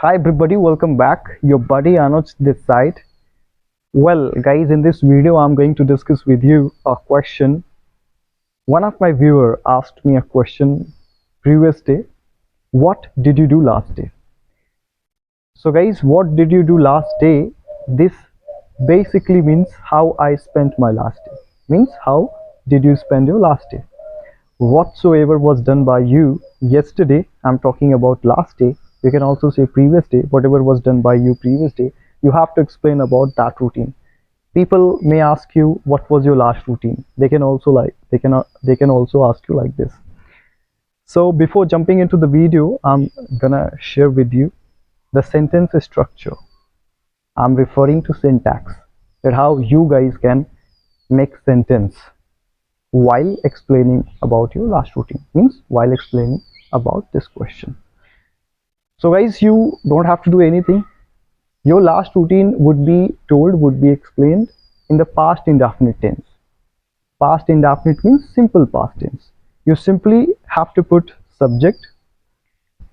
Hi everybody, welcome back. Your buddy Anuj this side. Well guys, in this video I'm going to discuss with you a question. One of my viewer asked me a question previous day. What did you do last day? So guys, what did you do last day? This basically means how I spent my last day. Means how did you spend your last day? Whatsoever was done by you yesterday, I'm talking about last day, you can also say previous day, whatever was done by you previous day, you have to explain about that routine. People may ask you what was your last routine. They can also ask you like this. So before jumping into the video, I'm gonna share with you the sentence structure. I'm referring to syntax, that how you guys can make sentence while explaining about your last routine, means while explaining about this question. So guys, you don't have to do anything. Your last routine would be explained in the past indefinite tense. Past indefinite means simple past tense. You simply have to put subject,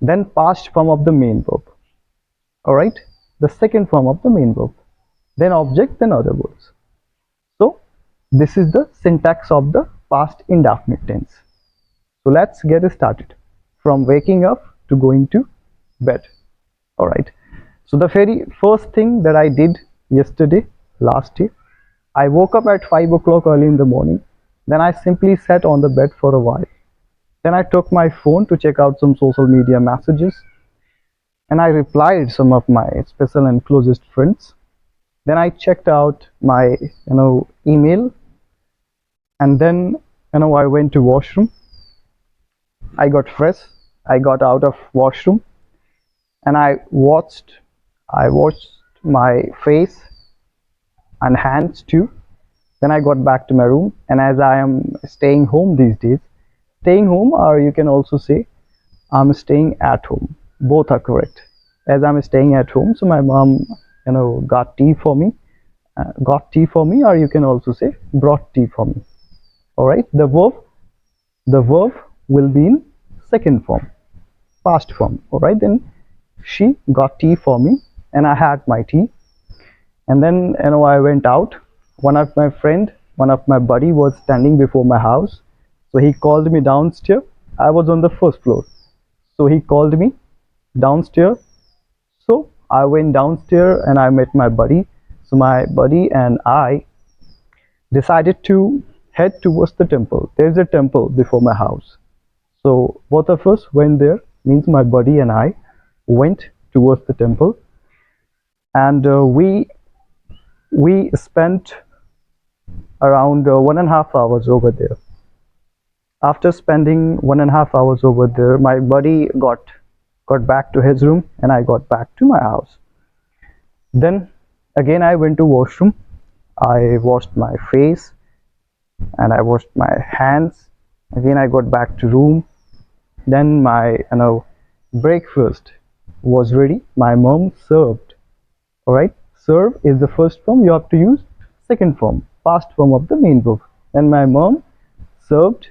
then past form of the main verb. All right, the second form of the main verb, then object, then other words. So this is the syntax of the past indefinite tense. So let's get started from waking up to going to bed. All right, so the very first thing that I did yesterday, last day, I woke up at 5 o'clock early in the morning. Then I simply sat on the bed for a while. Then I took my phone to check out some social media messages, and I replied some of my special and closest friends. Then I checked out my email, and then I went to washroom. I got fresh. I got out of washroom, and I washed my face and hands too. Then I got back to my room, and as I am staying home these days, staying home, or you can also say I'm staying at home. Both are correct. As I'm staying at home, so my mom, got tea for me, or you can also say brought tea for me. All right. The verb will be in second form, past form. All right. Then she got tea for me, and I had my tea. And then I went out. One of my buddy was standing before my house, so he called me downstairs. I was on the first floor, so he called me downstairs. So I went downstairs and I met my buddy. So my buddy and I decided to head towards the temple. There's a temple before my house, so both of us went there. Means my buddy and I went towards the temple, and we spent around 1.5 hours over there. After spending 1.5 hours over there, my buddy got back to his room, and I got back to my house. Then again I went to washroom. I washed my face and I washed my hands. Again I got back to room. Then my breakfast was ready. My mom served. All right, serve is the first form. You have to use second form, past form of the main verb. And my mom served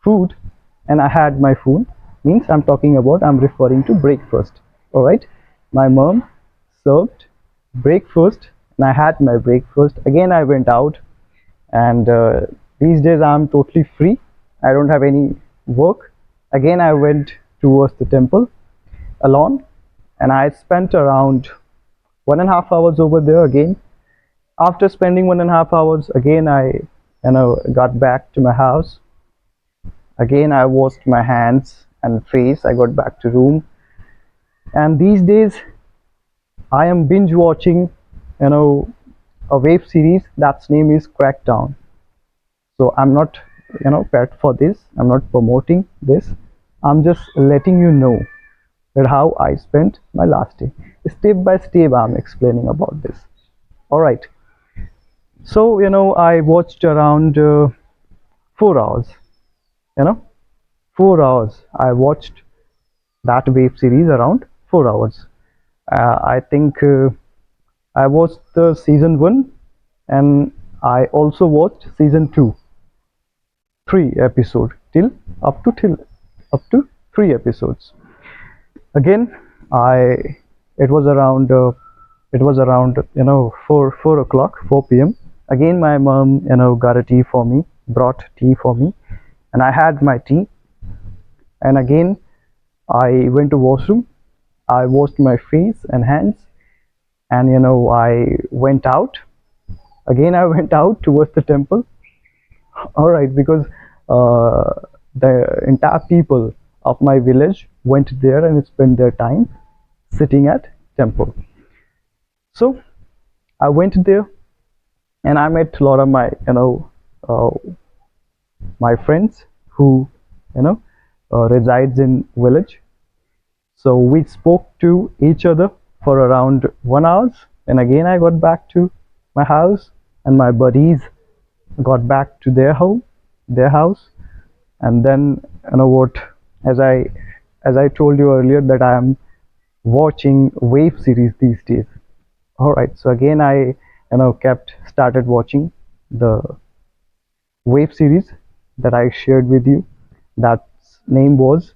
food, and I had my food. Means I'm referring to breakfast. All right, my mom served breakfast, and I had my breakfast. Again I went out, and these days I'm totally free. I don't have any work. Again I went towards the temple alone, and I spent around 1.5 hours over there again. After spending 1.5 hours, again I got back to my house. Again I washed my hands and face. I got back to room, and these days I am binge watching a web series that's name is Crackdown. So I'm not paid for this. I'm not promoting this. I'm just letting you know that how I spent my last day. Step by step I'm explaining about this. All right, so I watched around 4 hours. 4 hours I watched that web series, around 4 hours. I think I watched the season 1, and I also watched season 2, 3 episode till up to 3 episodes. Again I It was around 4 o'clock, 4 p.m. Again, my mom got a tea for me, brought tea for me, and I had my tea. And again, I went to washroom. I washed my face and hands, and I went out. Again, I went out towards the temple. All right, because uh, the entire people of my village went there and spent their time sitting at temple. So I went there and I met a lot of my uh, my friends who you know resides in village. So we spoke to each other for around 1 hour, and again I got back to my house, and my buddies got back to their house. And then what, as I told you earlier, that I am watching wave series these days. All right, so again I kept started watching the wave series that I shared with you. That name was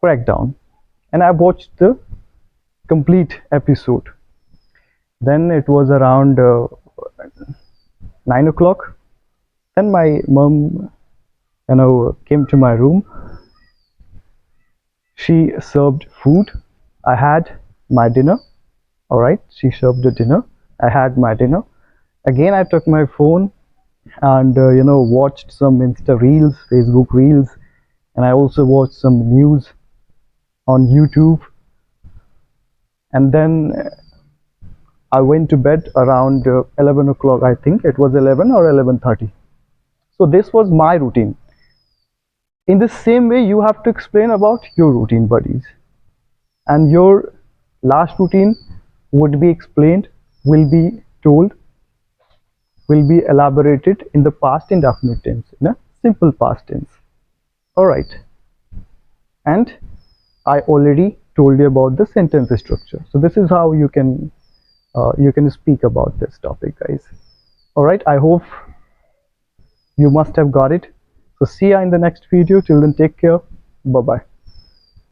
Crackdown, and I watched the complete episode. Then it was around 9 o'clock. Then my mom came to my room. She served food. I had my dinner. All right, she served the dinner. I had my dinner. Again I took my phone and watched some Insta reels, Facebook reels, and I also watched some news on YouTube. And then I went to bed around 11 o'clock. I think it was 11 or 11:30. So this was my routine. In the same way, you have to explain about your routine, buddies, and your last routine would be explained, will be told, will be elaborated in the past indefinite tense, in a simple past tense. All right, and I already told you about the sentence structure. So this is how you can speak about this topic, guys. All right, I hope you must have got it. So see you in the next video. Till then, take care. Bye bye.